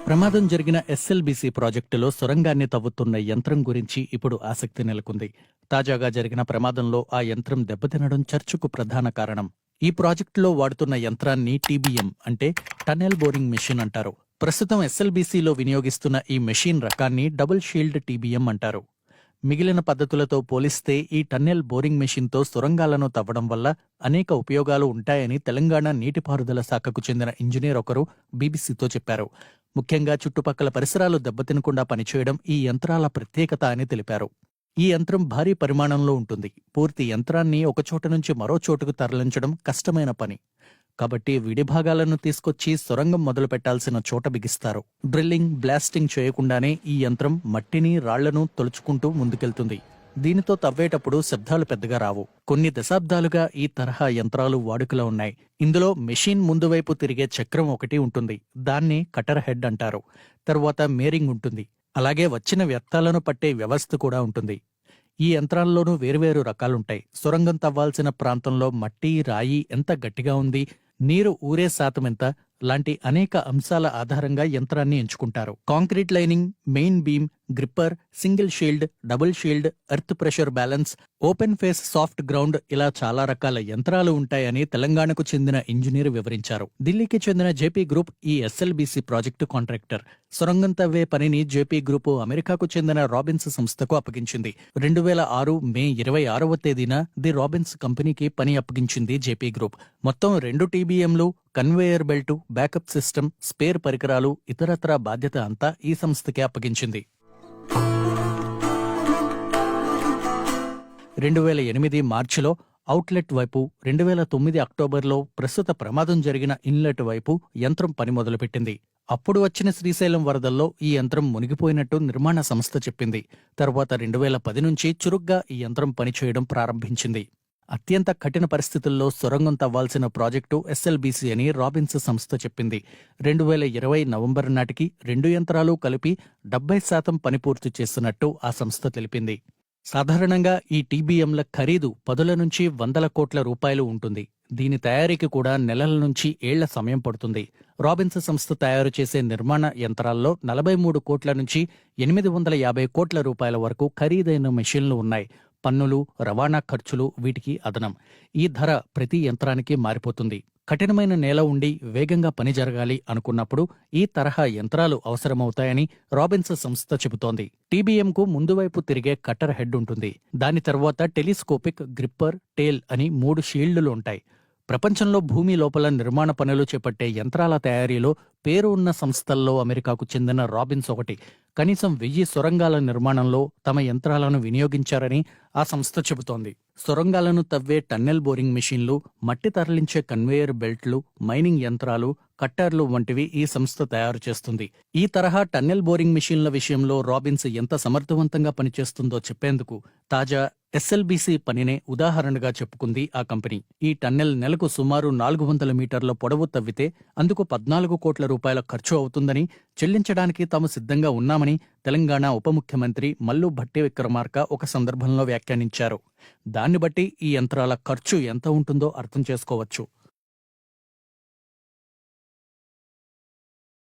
ప్రమాదం జరిగిన ఎస్ఎల్బీసీ ప్రాజెక్టులో సొరంగాన్ని తవ్వుతున్న యంత్రం గురించి ఇప్పుడు ఆసక్తి నెలకొంది. తాజాగా జరిగిన ప్రమాదంలో ఆ యంత్రం దెబ్బతినడం చర్చకు ప్రధాన కారణం. ఈ ప్రాజెక్టులో వాడుతున్న యంత్రాన్ని టీబీఎం అంటే టన్నెల్ బోరింగ్ మెషిన్ అంటారు. ప్రస్తుతం ఎస్ఎల్బీసీలో వినియోగిస్తున్న ఈ మెషిన్ రకాన్ని డబుల్ షీల్డ్ టీబీఎం అంటారు. మిగిలిన పద్ధతులతో పోలిస్తే ఈ టన్నెల్ బోరింగ్ మెషిన్తో సొరంగాలను తవ్వడం వల్ల అనేక ఉపయోగాలు ఉంటాయని తెలంగాణ నీటిపారుదల శాఖకు చెందిన ఇంజనీర్ ఒకరు బీబీసీతో చెప్పారు. ముఖ్యంగా చుట్టుపక్కల పరిసరాలు దెబ్బతినకుండా పనిచేయడం ఈ యంత్రాల ప్రత్యేకత అని తెలిపారు. ఈ యంత్రం భారీ పరిమాణంలో ఉంటుంది. పూర్తి యంత్రాన్ని ఒకచోట నుంచి మరో చోటుకు తరలించడం కష్టమైన పని. కాబట్టి విడిభాగాలను తీసుకొచ్చి సొరంగం మొదలు పెట్టాల్సిన చోట బిగిస్తారు. డ్రిల్లింగ్, బ్లాస్టింగ్ చేయకుండానే ఈ యంత్రం మట్టిని, రాళ్లను తొలుచుకుంటూ ముందుకెళ్తుంది. దీనితో తవ్వేటప్పుడు శబ్దాలు పెద్దగా రావు. కొన్ని దశాబ్దాలుగా ఈ తరహా యంత్రాలు వాడుకలో ఉన్నాయి. ఇందులో మెషిన్ ముందువైపు తిరిగే చక్రం ఒకటి ఉంటుంది. దాన్ని కటర్ హెడ్ అంటారు. తరువాత మేరింగ్ ఉంటుంది. అలాగే వచ్చిన వ్యర్థాలను పట్టే వ్యవస్థ కూడా ఉంటుంది. ఈ యంత్రాల్లోనూ వేర్వేరు రకాలుంటాయి. సొరంగం తవ్వాల్సిన ప్రాంతంలో మట్టి, రాయి ఎంత గట్టిగా ఉంది, నీరు ఊరే శాతం ఎంత లాంటి అనేక అంశాల ఆధారంగా యంత్రాన్ని ఎంచుకుంటారు. Concrete lining, main beam, gripper, single shield, double shield, earth pressure balance, open face soft ground ఇలా చాలా రకాల యంత్రాలు ఉంటాయని తెలంగాణకు చెందిన ఇంజనీర్ వివరించారు. ఢిల్లీకి చెందిన జేపీ గ్రూప్ ఈ ఎస్ఎల్బీసీ ప్రాజెక్టు కాంట్రాక్టర్. సొరంగం తవ్వే పనిని జేపీ గ్రూప్ అమెరికాకు చెందిన రాబిన్స్ సంస్థకు అప్పగించింది. 2006 మే 26వ తేదీన ది రాబిన్స్ కంపెనీకి పని అప్పగించింది జేపీ గ్రూప్. మొత్తం 2 టీబీఎంలు, conveyor belt, backup system, spare పరికరాలు, ఇతరత్రా బాధ్యత అంతా ఈ సంస్థకే అప్పగించింది. 2008 మార్చిలో అవుట్లెట్ వైపు, 2009 అక్టోబర్లో ప్రస్తుత ప్రమాదం జరిగిన ఇన్లెట్ వైపు యంత్రం పని మొదలుపెట్టింది. అప్పుడు వచ్చిన శ్రీశైలం వరదల్లో ఈ యంత్రం మునిగిపోయినట్టు నిర్మాణ సంస్థ చెప్పింది. తరువాత 2010 నుంచి చురుగ్గా ఈ యంత్రం పనిచేయడం ప్రారంభించింది. అత్యంత కఠిన పరిస్థితుల్లో సొరంగం తవ్వాల్సిన ప్రాజెక్టు ఎస్ఎల్బీసీ అని రాబిన్స్ సంస్థ చెప్పింది. 2020 నవంబర్ నాటికి 2 యంత్రాలు కలిపి 70% పని పూర్తి చేస్తున్నట్టు ఆ సంస్థ తెలిపింది. సాధారణంగా ఈ టీబీఎంల ఖరీదు 10 నుంచి 100 కోట్ల రూపాయలు ఉంటుంది. దీని తయారీకి కూడా నెలల నుంచి ఏళ్ల సమయం పడుతుంది. రాబిన్స్ సంస్థ తయారు చేసే నిర్మాణ యంత్రాల్లో 43 కోట్ల నుంచి 850 కోట్ల రూపాయల వరకు ఖరీదైన మెషిన్లు ఉన్నాయి. పన్నులు, రవాణా ఖర్చులు వీటికి అదనం. ఈ ధర ప్రతి యంత్రానికి మారిపోతుంది. కఠినమైన నేల ఉండి వేగంగా పని జరగాలి అనుకున్నప్పుడు ఈ తరహా యంత్రాలు అవసరమవుతాయని రాబిన్స్ సంస్థ చెబుతోంది. టీబీఎంకు ముందువైపు తిరిగే కట్టర్ హెడ్ ఉంటుంది. దాని తర్వాత టెలిస్కోపిక్, గ్రిప్పర్, టేల్ అని 3 షీల్డ్లు ఉంటాయి. ప్రపంచంలో భూమి లోపల నిర్మాణ పనులు చేపట్టే యంత్రాల తయారీలో పేరు ఉన్న సంస్థల్లో అమెరికాకు చెందిన రాబిన్స్ ఒకటి. కనీసం 1000 సొరంగాల నిర్మాణంలో తమ యంత్రాలను వినియోగించారని ఆ సంస్థ చెబుతోంది. సొరంగాలను తవ్వే టన్నెల్ బోరింగ్ మెషిన్లు, మట్టి తరలించే కన్వేయర్ బెల్ట్లు, మైనింగ్ యంత్రాలు, కట్టర్లు వంటివి ఈ సంస్థ తయారు చేస్తుంది. ఈ తరహా టన్నెల్ బోరింగ్ మెషిన్ల విషయంలో రాబిన్స్ ఎంత సమర్థవంతంగా పనిచేస్తుందో చెప్పేందుకు తాజా ఎస్ఎల్బీసీ పనినే ఉదాహరణగా చెప్పుకుంది ఆ కంపెనీ. ఈ టన్నెల్ నెలకు సుమారు 400 మీటర్ల పొడవు తవ్వితే అందుకు 14 కోట్ల రూపాయల ఖర్చు అవుతుందని, చెల్లించడానికి తాము సిద్ధంగా ఉన్నామని తెలంగాణ ఉప ముఖ్యమంత్రి మల్లు భట్టి విక్రమార్క ఒక సందర్భంలో వ్యాఖ్యానించారు. దాన్ని బట్టి ఈ యంత్రాల ఖర్చు ఎంత ఉంటుందో అర్థం చేసుకోవచ్చు.